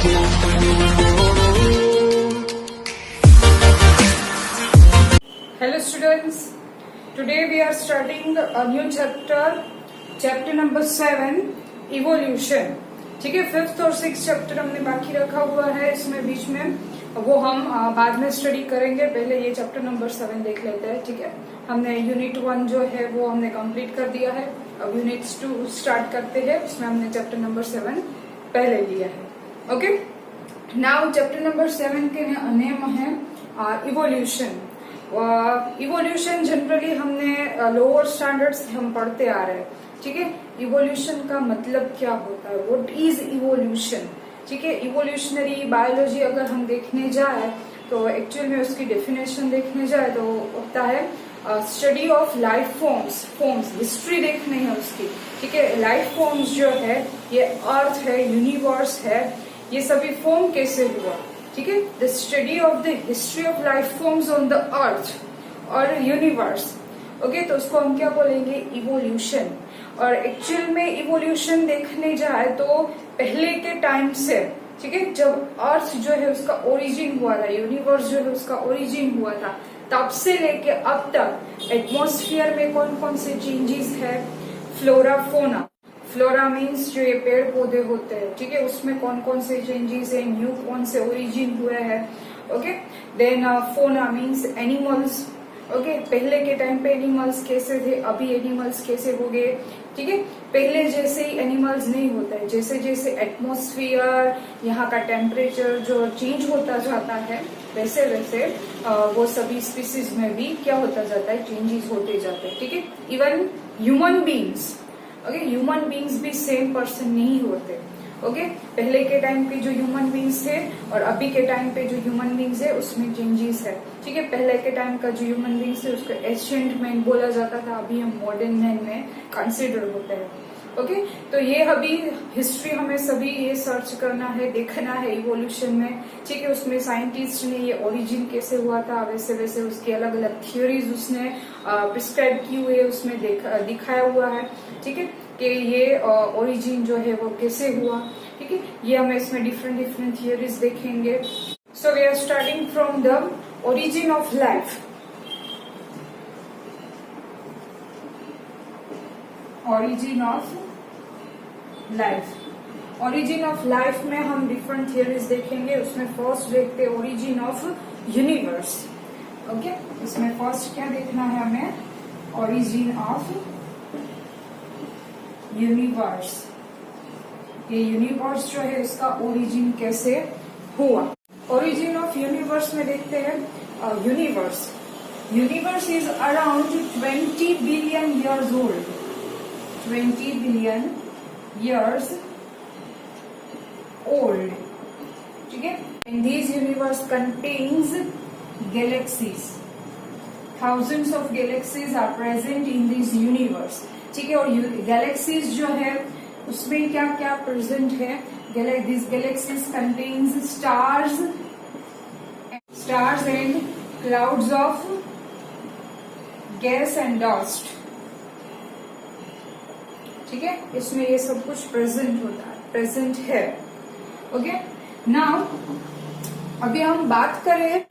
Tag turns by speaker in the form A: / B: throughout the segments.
A: Hello students, today we are starting a new chapter number 7, evolution. ठीक है, 5th और 6th chapter हमने बाकी रखा हुआ है इसमें बीच में, वो हम बाद में स्टडी करेंगे. पहले ये चैप्टर नंबर 7 देख लेते हैं. ठीक है, हमने यूनिट 1 जो है वो हमने कंप्लीट कर दिया है. अब यूनिट 2 स्टार्ट करते हैं. उसमें हमने चैप्टर नंबर 7 पहले लिया है. ओके, नाउ चैप्टर नंबर 7 के नेम है इवोल्यूशन. इवोल्यूशन जनरली हमने लोअर स्टैंडर्ड से हम पढ़ते आ रहे हैं. ठीक है, इवोल्यूशन का मतलब क्या होता है, व्हाट इज इवोल्यूशन. ठीक है, इवोल्यूशनरी बायोलॉजी अगर हम देखने जाए तो एक्चुअल में उसकी डेफिनेशन देखने जाए तो होता है study of life forms history देखनी है उसकी. ठीक है, लाइफ फॉर्म्स जो है ये अर्थ है, यूनिवर्स है, ये सभी फॉर्म कैसे हुआ. ठीक है, the study of the history of life forms on the earth और यूनिवर्स. ओके, तो उसको हम क्या बोलेंगे, इवोल्यूशन. और एक्चुअल में इवोल्यूशन देखने जाए तो पहले के टाइम से, ठीक है, जब अर्थ जो है उसका ओरिजिन हुआ था, यूनिवर्स जो है उसका ओरिजिन हुआ था, तब से लेके अब तक एटमॉस्फेयर में कौन कौन से चेंजेस है. Flora fauna. फ्लोरा मीन्स जो ये पेड़ पौधे होते हैं, ठीक है, उसमें कौन कौन से चेंजेस है, न्यू कौन से ओरिजिन हुए हैं. ओके, देन फोना मीन्स एनिमल्स. ओके, पहले के टाइम पे एनिमल्स कैसे थे, अभी एनिमल्स कैसे हो गए. ठीक है, पहले जैसे ही एनिमल्स नहीं होता है, जैसे जैसे एटमॉस्फेयर, यहाँ का टेम्परेचर जो चेंज होता जाता है, वैसे वैसे वो सभी स्पीसीज में भी क्या होता जाता है, चेंजेस होते जाते हैं. ठीक है, even human beings. Okay, human beings भी सेम पर्सन नहीं होते. ओके, पहले के टाइम पे जो ह्यूमन बींग्स थे और अभी के टाइम पे जो ह्यूमन बींग्स है उसमें चेंजेस है. ठीक है, पहले के टाइम का जो ह्यूमन बींग्स है उसको एशियंट मैन बोला जाता था, अभी हम मॉडर्न मैन में कंसिडर होते हैं. ओके, तो ये अभी हिस्ट्री हमें सभी ये सर्च करना है, देखना है इवोल्यूशन में. ठीक है, उसमें साइंटिस्ट ने ये ओरिजिन कैसे हुआ था, वैसे वैसे उसकी अलग अलग थियोरीज उसने प्रिस्क्राइब की हुई है, उसमें दिखाया हुआ है. ठीक है, कि ये ओरिजिन जो है वो कैसे हुआ. ठीक है, ये हमें इसमें डिफरेंट थियोरीज देखेंगे. So we are starting from the origin of life. Origin of life. Origin of life में हम डिफरेंट थियोरीज देखेंगे. उसमें फर्स्ट देखते हैं ओरिजिन ऑफ यूनिवर्स. ओके, इसमें फर्स्ट क्या देखना है हमें, ओरिजिन ऑफ यूनिवर्स. ये यूनिवर्स जो है इसका ओरिजिन कैसे हुआ. ओरिजिन ऑफ यूनिवर्स में देखते हैं universe is around 20 billion years old. 20 billion years old. ठीक है, and this universe contains galaxies. thousands of galaxies are present in this universe. ठीक है, और गैलेक्सीज जो है उसमें क्या क्या प्रेजेंट है. This galaxies contains stars and clouds of gas and dust. ठीक है, इसमें ये सब कुछ प्रेजेंट है. ओके, नाउ अभी हम बात कर रहे हैं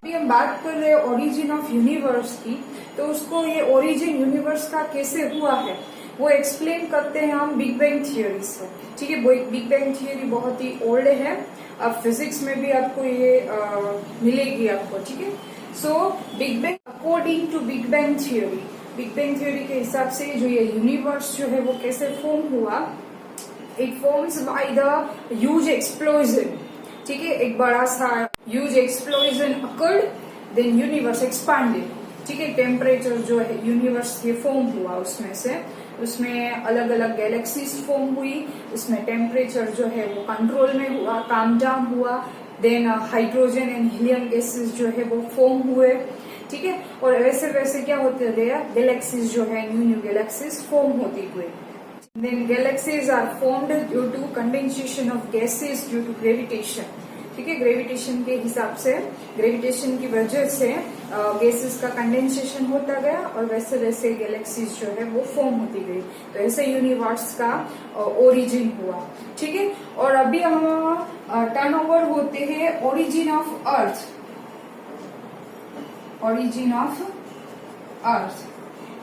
A: ओरिजिन ऑफ यूनिवर्स की. तो उसको ये ओरिजिन यूनिवर्स का कैसे हुआ है वो एक्सप्लेन करते हैं हम बिग बैंग थियोरी से. ठीक है, बिग बैंग थियोरी बहुत ही ओल्ड है. अब फिजिक्स में भी आपको ये मिलेगी आपको. ठीक है, so big bang, according to big bang theory के हिसाब से जो ये यूनिवर्स जो है वो कैसे फॉर्म हुआ. It forms by the huge explosion. ठीक है, एक बड़ा सा huge explosion occurred, then universe expanded. ठीक है, टेम्परेचर जो है यूनिवर्स ये फॉर्म हुआ, उसमें अलग अलग गैलेक्सीज फॉर्म हुई. उसमें टेम्परेचर जो है वो कंट्रोल में हुआ, काम डाउन हुआ. Then hydrogen and helium gases जो है वो फॉर्म हुए. ठीक है, और वैसे वैसे क्या होते गया, गैलेक्सीज जो है न्यू गैलेक्सीज फॉर्म होती हुई. Then galaxies are formed due to condensation of gases due to gravitation. ठीक है, ग्रेविटेशन के हिसाब से, ग्रेविटेशन की वजह से गैसेस का कंडेंसेशन होता गया और वैसे वैसे गैलेक्सीज जो है वो फॉर्म होती गई. तो ऐसे यूनिवर्स का ओरिजिन हुआ. ठीक है, और अभी हम टर्नओवर होते हैं origin of earth, origin of earth.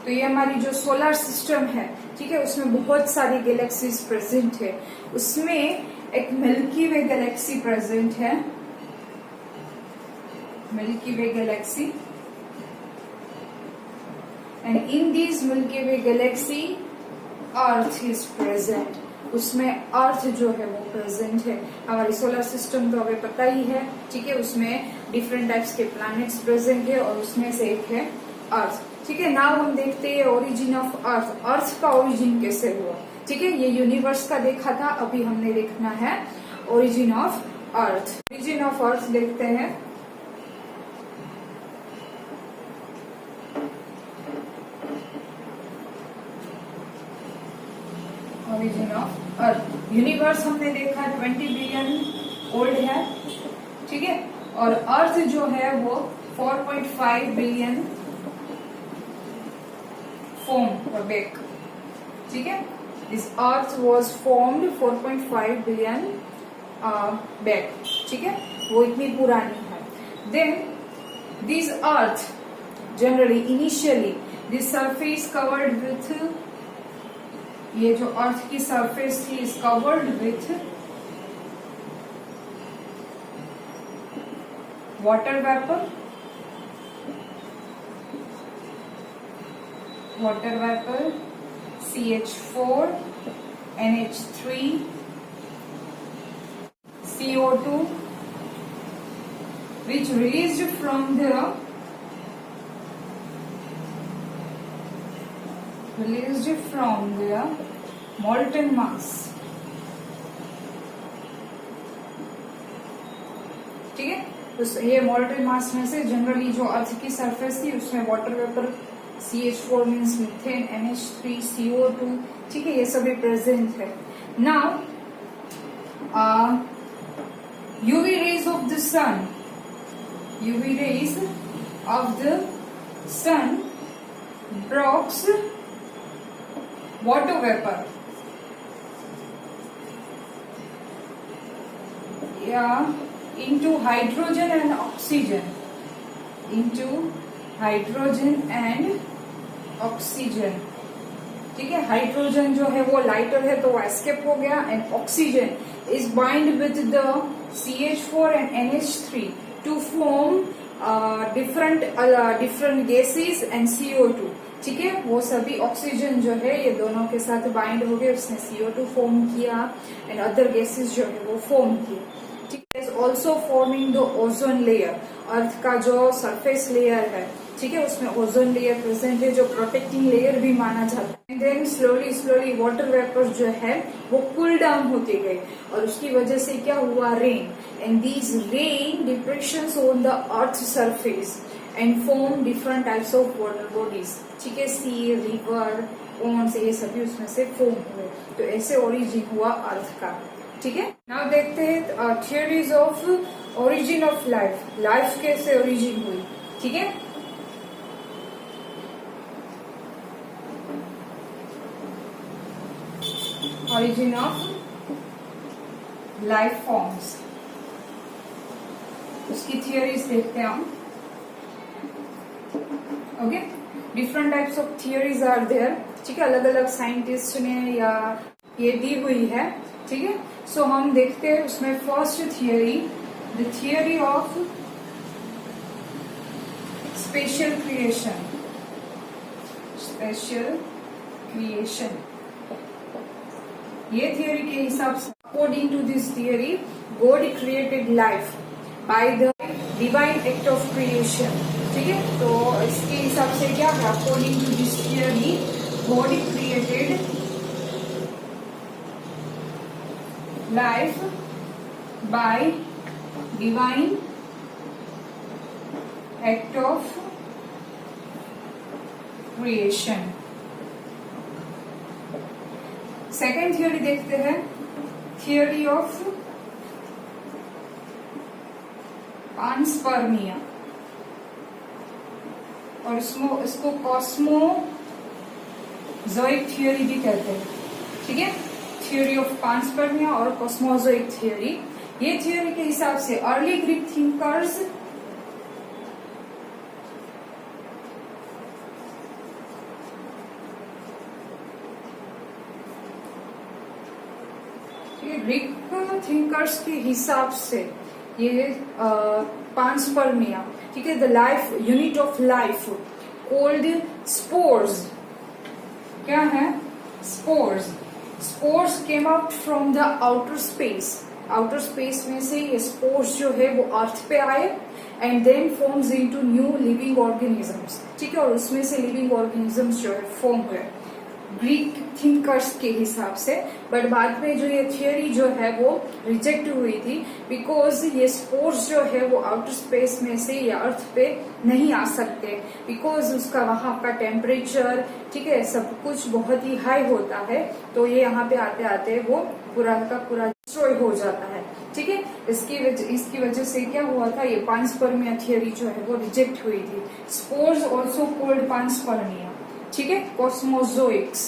A: तो ये हमारी जो सोलर सिस्टम है, ठीक है, उसमें बहुत सारी गैलेक्सीज प्रेजेंट है। उसमें एक मिल्की वे गैलेक्सी प्रेजेंट है, milky way Galaxy, and in this milky way Galaxy earth is present. उसमें अर्थ जो है वो प्रेजेंट है। हमारी सोलर सिस्टम तो हमें पता ही है, ठीक है, उसमें डिफरेंट टाइप्स के प्लैनेट्स प्रेजेंट है और उसमें से एक है अर्थ, ठीक है। नाउ हम देखते हैं ओरिजिन ऑफ अर्थ, अर्थ का ओरिजिन कैसे हुआ, ठीक है। ये यूनिवर्स का देखा था, अभी हमने देखना है origin of earth. Origin of earth देखते हैं। ओरिजिन ऑफ अर्थ, यूनिवर्स हमने देखा 20 बिलियन ओल्ड है, ठीक है, और अर्थ जो है वो 4.5 बिलियन formed or back, ठीक है। This earth was formed 4.5 billion back, ठीक है, वो इतनी पुरानी है। Then this earth generally initially this surface covered with, ये जो अर्थ की सरफेस थी is covered with water vapor, water vapor, CH4, NH3, CO2, which released from the molten mass, ठीक है। तो ये molten mass में से जनरली जो अर्थ की सरफेस थी उसमें water vapour CH4 means methane, NH3, CO2, ठीक है, ये सभी प्रेजेंट है। Now UV rays of the sun, UV rays of the sun breaks water vapor, into hydrogen and oxygen, into hydrogen and oxygen, ठीक है। Hydrogen जो है वो लाइटर है तो वो एस्केप हो गया, and oxygen is bind with the CH4 and NH3 to form different gases and CO2, ठीक है। वो सभी ऑक्सीजन जो है ये दोनों के साथ बाइंड हो गए, उसने CO2 फॉर्म किया एंड अदर गैसेस जो है वो फॉर्म किए, ठीक है। Is also forming the ozone layer, earth का जो सरफेस लेयर है, ठीक है, उसमें ओजोन लेयर प्रेजेंट है जो प्रोटेक्टिंग लेयर भी माना जाता है। And then slowly slowly water vapour जो है वो कूल डाउन होते गए और उसकी वजह से क्या हुआ, rain, and these rain depressions on the earth surface and form different types of water bodies, ठीक है, सी, रिवर, पॉन्ड्स, ये सभी उसमें से फॉर्म हुए। तो ऐसे ओरिजिन हुआ अर्थ का, ठीक है। नाउ देखते हैं theories of origin of life, life कैसे ओरिजिन हुई, ठीक है। origin of life forms, उसकी थियोरीज देखते हैं हम, okay. Different types of theories are there, ठीक है, अलग अलग साइंटिस्ट ने या ये दी हुई है, ठीक है। सो हम देखते हैं उसमें first theory, the theory of special creation, special creation. ये थियोरी के हिसाब से according to this theory God created life by the divine act of creation, ठीक है। तो इसके हिसाब से क्या है, according to this theory God created life by divine act of creation. Second theory देखते हैं, थियोरी ऑफ पानस्पर्मिया, और इसको कॉस्मोजोइक थियोरी भी कहते हैं, ठीक है। थियोरी ऑफ पानस्पर्मिया और कॉस्मोजोइक थियोरी, ये थियोरी के हिसाब से early Greek thinkers Greek thinkers के हिसाब से ये पांसपर्मिया, ठीक है, the life unit of life cold spores, क्या है, spores. Spores came out from the outer space, outer space में से ये स्पोर्स जो है वो अर्थ पे आए and then forms into new living organisms, ठीक है, और उसमें से लिविंग ऑर्गेनिजम्स जो है फॉर्म हुए ग्रीक थिंकर्स के हिसाब से। बट बाद में जो ये थियोरी जो है वो रिजेक्ट हुई थी बिकॉज ये स्पोर्स जो है वो आउटर स्पेस में से या अर्थ पे नहीं आ सकते बिकॉज उसका वहां का टेम्परेचर, ठीक है, सब कुछ बहुत ही हाई होता है, तो ये यहाँ पे आते आते वो पूरा का पूरा डिस्ट्रॉय हो जाता है, ठीक है। इसकी वजह से क्या हुआ था, ये पांसपर्मिया थियोरी जो है वो रिजेक्ट हुई थी। स्पोर्स ऑल्सो कॉल्ड पांसपर्मिया, ठीक है, कॉस्मोजोइक्स,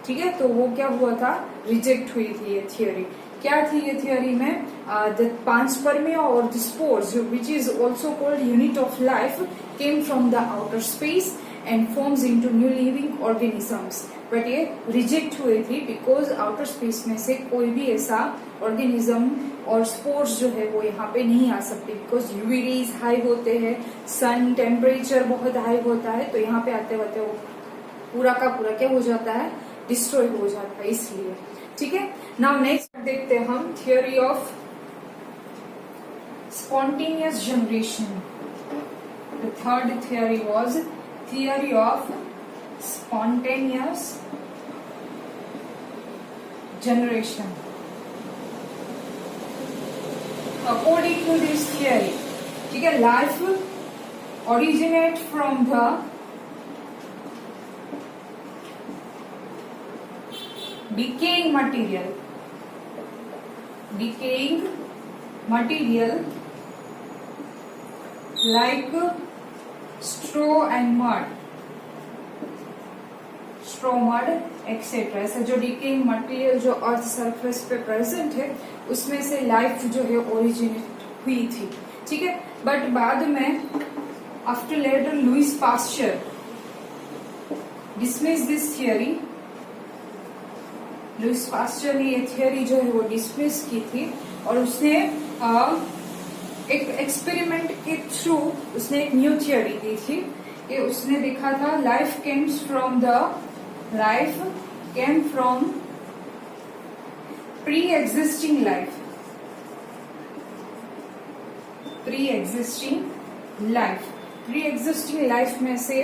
A: ठीक है, तो वो क्या हुआ था, रिजेक्ट हुई थी ये थियोरी। क्या थी ये थियोरी में, द पांसपर्मिया और the spores which is also called unit of life came from the outer space and forms into new living organisms. But ये रिजेक्ट हुई थी बिकॉज आउटर स्पेस में से कोई भी ऐसा ऑर्गेनिज्म और स्पोर्स जो है वो यहाँ पे नहीं आ सकते बिकॉज यूवी रेज हाई होते हैं, सन टेम्परेचर बहुत हाई होता है, तो यहाँ पे आते होते वो पूरा का पूरा क्या हो जाता है, डिस्ट्रॉय हो जाता है, इसलिए, ठीक है। नाउ नेक्स्ट देखते हैं हम theory of spontaneous generation. The third theory was theory of spontaneous generation. According to this theory, ठीक है, life originate from the decaying material like straw and mud, etc. ऐसा जो decaying material जो earth surface पे present है उसमें से life जो है ओरिजिनेट हुई थी, ठीक है। बट बाद में after later Louis Pasteur dismiss this theory, Louis Pasteur ने ये थियोरी जो है वो डिसमिस की थी और उसने एक एक्सपेरिमेंट के थ्रू उसने एक न्यू थियोरी दी थी कि उसने देखा था life came from pre existing life में से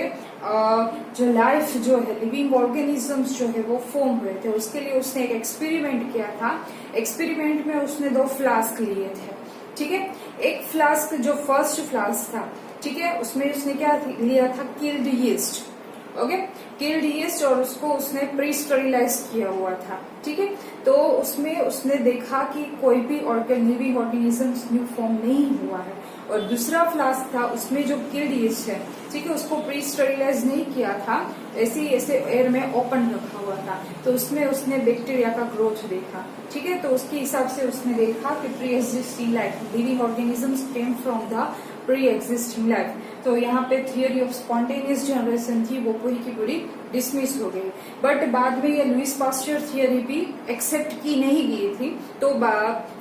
A: जो लाइफ जो है लिविंग ऑर्गेनिजम्स जो है वो फॉर्म हुए थे। उसके लिए उसने एक एक्सपेरिमेंट किया था। एक्सपेरिमेंट में उसने 2 फ्लास्क लिए थे, ठीक है। एक फ्लास्क जो फर्स्ट फ्लास्क था, ठीक है, उसमें उसने क्या लिया था, killed yeast, okay, killed yeast, और उसको उसने प्री स्टरीलाइज किया हुआ था, ठीक है। तो उसमें उसने देखा कि कोई भी लिविंग ऑर्गेनिजम्स न्यू फॉर्म नहीं हुआ है। और दूसरा फ्लास्क था उसमें जो किल्ड यीस्ट है, ठीक है, उसको प्री स्टरीलाइज नहीं किया था, ऐसे एयर में ओपन रखा हुआ था, तो उसमें उसने बैक्टीरिया का ग्रोथ देखा, ठीक है। तो उसके हिसाब से उसने देखा कि pre existing life living organisms came from the pre existing life. तो यहाँ पे थियोरी ऑफ स्पॉन्टेनियस जनरेशन थी वो पूरी की पूरी डिसमिस हो गई। बट बाद में ये लुइस पास्चर थियोरी भी एक्सेप्ट की नहीं गई थी, तो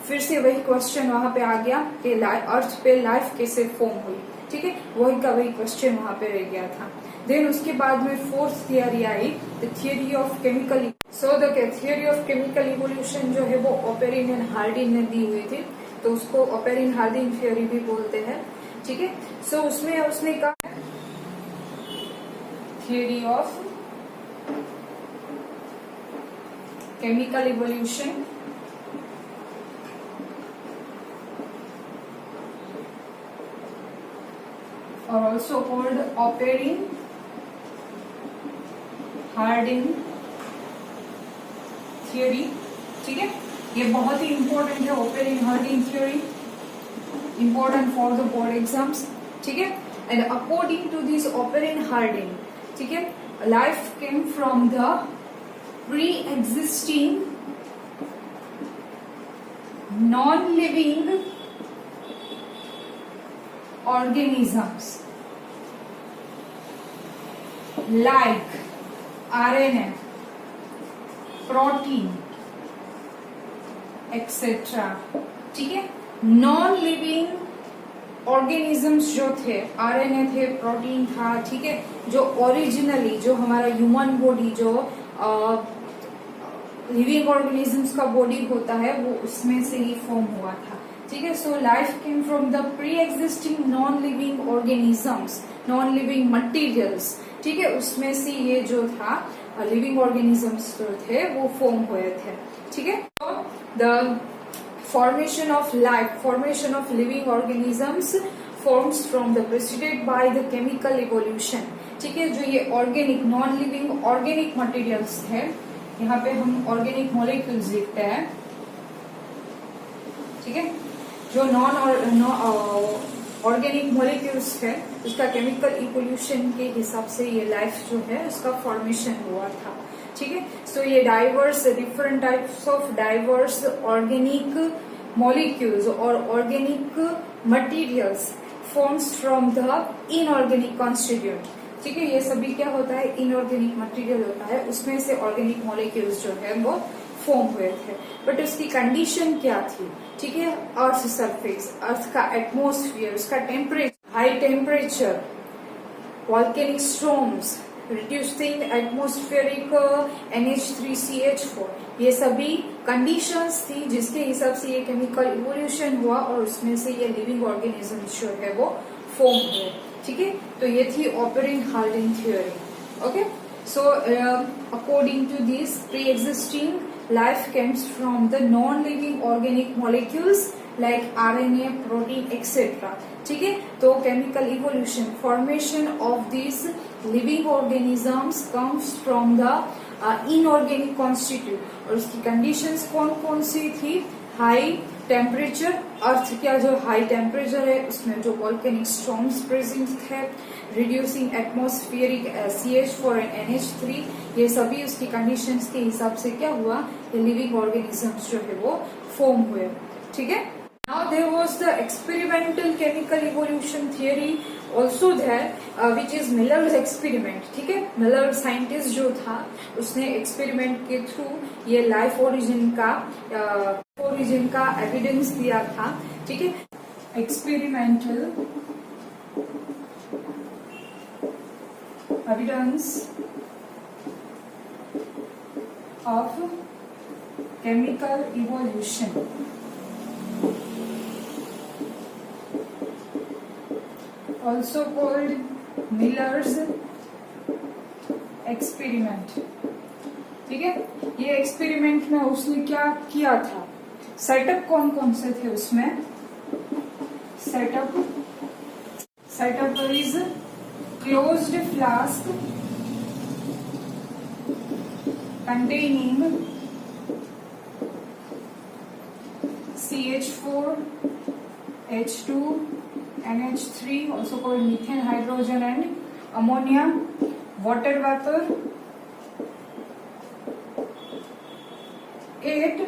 A: फिर से वही क्वेश्चन वहां पे आ गया कि अर्थ पे लाइफ कैसे फॉर्म हुई, ठीक है, वही का वही क्वेश्चन वहां पे रह गया था। देन उसके बाद में 4th theory I, the theory of chemical. So the theory of chemical evolution जो है वो ओपेरिन एंड हार्डिन ने दी हुई थी, तो उसको ओपेरिन हार्डिन थियोरी भी बोलते हैं, ठीक है। सो उसमें उसने कहा थियोरी ऑफ केमिकल इवोल्यूशन और also called Oparin Haldane theory, ठीक है। ये बहुत ही इंपॉर्टेंट है, Oparin Haldane theory, important for the board exams, ठीक है। And according to this Oparin Haldane, ठीक है, life came from the pre existing non-living organisms like RNA, protein, etc. ठीक है, नॉन लिविंग ऑर्गेनिजम्स जो थे, आरएनए थे, प्रोटीन था, ठीक है, जो ओरिजिनली जो हमारा ह्यूमन बॉडी जो लिविंग ऑर्गेनिजम्स का बॉडी होता है वो उसमें से ही फॉर्म हुआ था. ठीक है, so life came from the pre existing non living organisms, non living materials. ठीक है, उसमें से ये जो था लिविंग ऑर्गेनिजम्स जो थे वो फॉर्म हुए थे. ठीक है, the formation of life, formation of living organisms forms from the preceded by the chemical evolution. ठीक है, जो ये organic non living organic materials थे, यहाँ पे हम ऑर्गेनिक मॉलिक्यूल्स लिखते हैं. ठीक है, जो नॉन ऑर्गेनिक मॉलिक्यूल्स थे उसका केमिकल इवोल्यूशन के हिसाब से ये लाइफ जो है उसका फॉर्मेशन हुआ था. ठीक है, सो ये diverse different types of diverse organic molecules और organic materials forms from the inorganic constitute. ठीक है, ये सभी क्या होता है, इनऑर्गेनिक मटेरियल होता है, उसमें से ऑर्गेनिक मॉलिक्यूल्स जो है वो फॉर्म हुए थे. बट उसकी कंडीशन क्या थी? ठीक है, अर्थ सरफेस, अर्थ का एटमोस्फियर, उसका temperature, high temperature, volcanic storms, reducing atmospheric NH3CH4, ये सभी कंडीशंस थी जिसके हिसाब से ये केमिकल इवोल्यूशन हुआ और उसमें से ये लिविंग ऑर्गेनिजम्स जो है वो फॉर्म हुए. ठीक है, तो ये थी Oparin Haldane theory. Okay, so according to this pre existing life comes from the non living organic molecules like RNA, protein, etc. ठीक है, तो chemical evolution, formation of these living organisms comes from the inorganic constituent. और उसकी conditions कौन कौन सी थी? High temperature, अर्थ का जो हाई टेम्परेचर है उसमें जो वॉल्केनिक स्टॉर्म्स प्रेजेंट थे, reducing atmospheric CH4 and NH3, ये सभी उसकी कंडीशंस के हिसाब से क्या हुआ, ये लिविंग ऑर्गेनिजम्स जो है वो फॉर्म हुए. ठीक है, now there was the experimental chemical evolution theory also there, which is Miller's experiment. ठीक है, मिलर साइंटिस्ट जो था उसने एक्सपेरिमेंट के थ्रू ये लाइफ ओरिजिन का एविडेंस दिया था. ठीक है, experimental evidence of chemical evolution, also called Miller's experiment. ठीक है, ये एक्सपेरिमेंट में उसने क्या किया था, सेटअप कौन कौन से थे उसमें? Setup is closed flask containing CH4, H2, NH3, also called methane, hydrogen and ammonia, water vapor at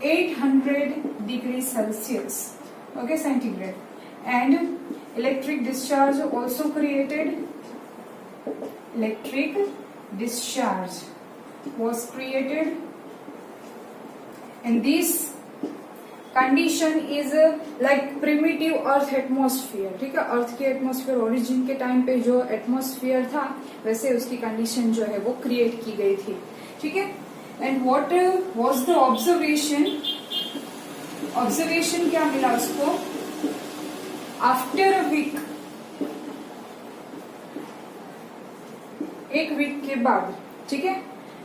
A: 800 degrees Celsius, okay, centigrade, and electric discharge also created. Electric discharge was created, and this condition is like primitive earth atmosphere. ठीक है, अर्थ के atmosphere origin के time पे जो atmosphere था वैसे उसकी condition जो है वो क्रिएट की गई थी. ठीक है, and what was the observation? Observation क्या मिला उसको? आफ्टर अ वीक, एक वीक के बाद, ठीक है,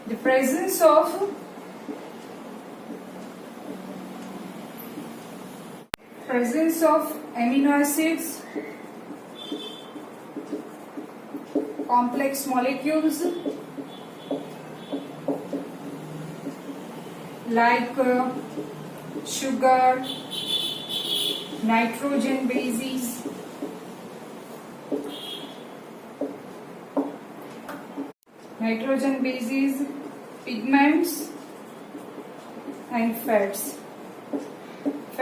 A: the presence of amino acids, complex molecules like sugar, nitrogen bases, pigments and fats.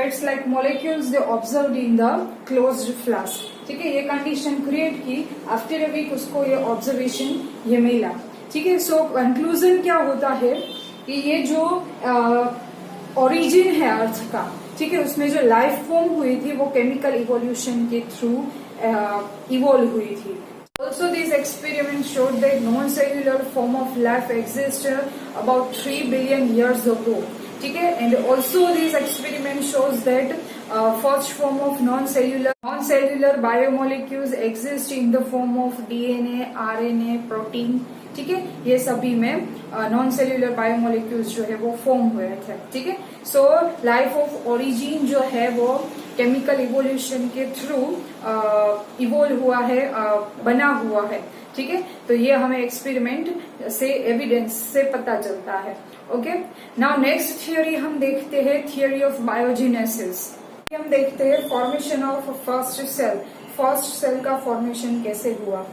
A: Fats like molecules they observe in the closed flask. ठीक है, ये कंडीशन क्रिएट की, आफ्टर अ वीक उसको ये ऑब्जर्वेशन ये मिला। ठीक है, सो कंक्लूजन क्या होता है कि ये जो ओरिजिन है अर्थ का, ठीक है, उसमें जो लाइफ फॉर्म हुई थी वो केमिकल इवोल्यूशन के थ्रू इवोल्व हुई थी। Also, these experiments showed that non-cellular form of life existed about 3 billion years ago. ठीक है, and also these experiments shows that first form of non-cellular biomolecules exist in the form of DNA, RNA, protein. ठीक है, ये सभी में non cellular biomolecules जो है वो फॉर्म हुए थे। ठीक है, सो लाइफ ऑफ ओरिजिन जो है वो केमिकल इवोल्यूशन के थ्रू इवोल्व हुआ है, बना हुआ है। ठीक है, तो ये हमें एक्सपेरिमेंट से एविडेंस से पता चलता है। ओके, नाउ नेक्स्ट थियोरी हम देखते हैं, थियोरी ऑफ बायोजेनेसिस। हम देखते हैं formation of first cell. First cell का फॉर्मेशन कैसे हुआ।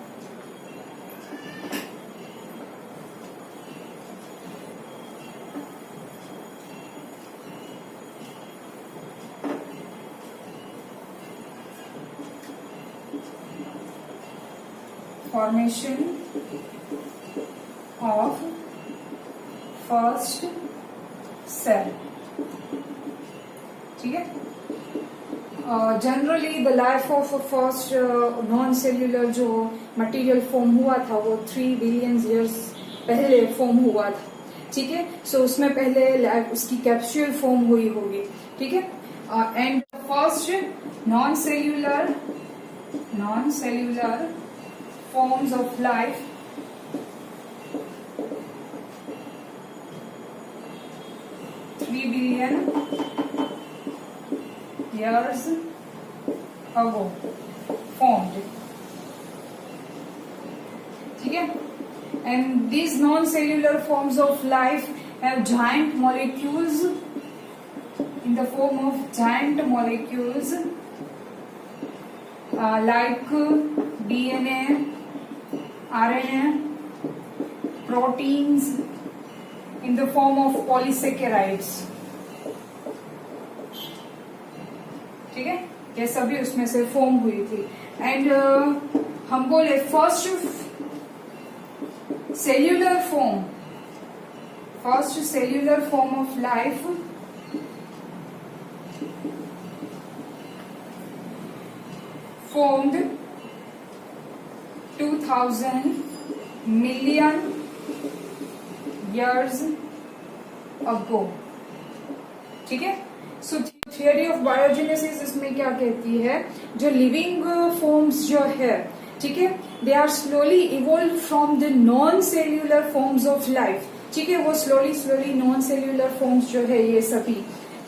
A: Formation of first cell। ठीक है, generally the life of first non cellular जो मटेरियल फॉर्म हुआ था वो 3 बिलियन ईयर्स पहले फॉर्म हुआ था। ठीक है, सो उसमें पहले उसकी कैप्सूल फॉर्म हुई होगी। ठीक है, and first non cellular forms of life $3 billion years ago formed। ठीक है, and these non-cellular forms of life have giant molecules in the form of giant molecules like DNA, RNA, proteins in the form of polysaccharides। ठीक है, ये सभी उसमें से form हुई थी। एंड हम बोले first cellular form of life formed 2000 million years ago। ठीक है, सो थियोरी ऑफ बायोजेनेसिस इसमें क्या कहती है, जो लिविंग फॉर्म्स जो है, ठीक है, they are slowly evolve from the non cellular forms of life. ठीक है, वो स्लोली नॉन सेल्यूलर फॉर्म्स जो है ये सभी,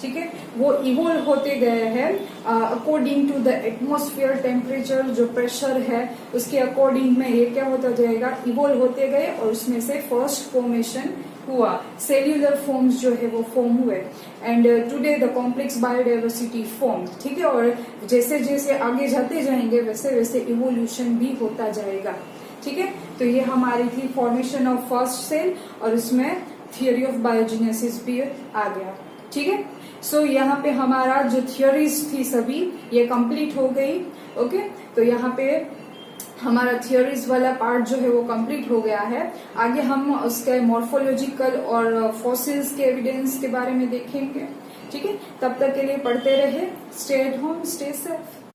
A: ठीक है, वो इवोल्व होते गए हैं according to the atmosphere temperature, जो प्रेशर है उसके अकॉर्डिंग में ये क्या होता जाएगा, इवोल्व होते गए और उसमें से फर्स्ट फॉर्मेशन हुआ, सेल्यूलर फॉर्म्स जो है वो फॉर्म हुए। And today the complex biodiversity form. ठीक है, और जैसे जैसे आगे जाते जाएंगे वैसे वैसे इवोल्यूशन भी होता जाएगा। ठीक है, तो ये हमारी थी फॉर्मेशन ऑफ फर्स्ट सेल और उसमें थियोरी ऑफ बायोजेनेसिस भी आ गया। ठीक है, सो यहाँ पे हमारा जो थियोरीज थी सभी ये कंप्लीट हो गई। ओके, तो यहाँ पे हमारा थियोरीज वाला पार्ट जो है वो कंप्लीट हो गया है। आगे हम उसके मॉर्फोलॉजिकल और फॉसिल्स के एविडेंस के बारे में देखेंगे। ठीक है, तब तक के लिए पढ़ते रहे। Stay at home, stay safe.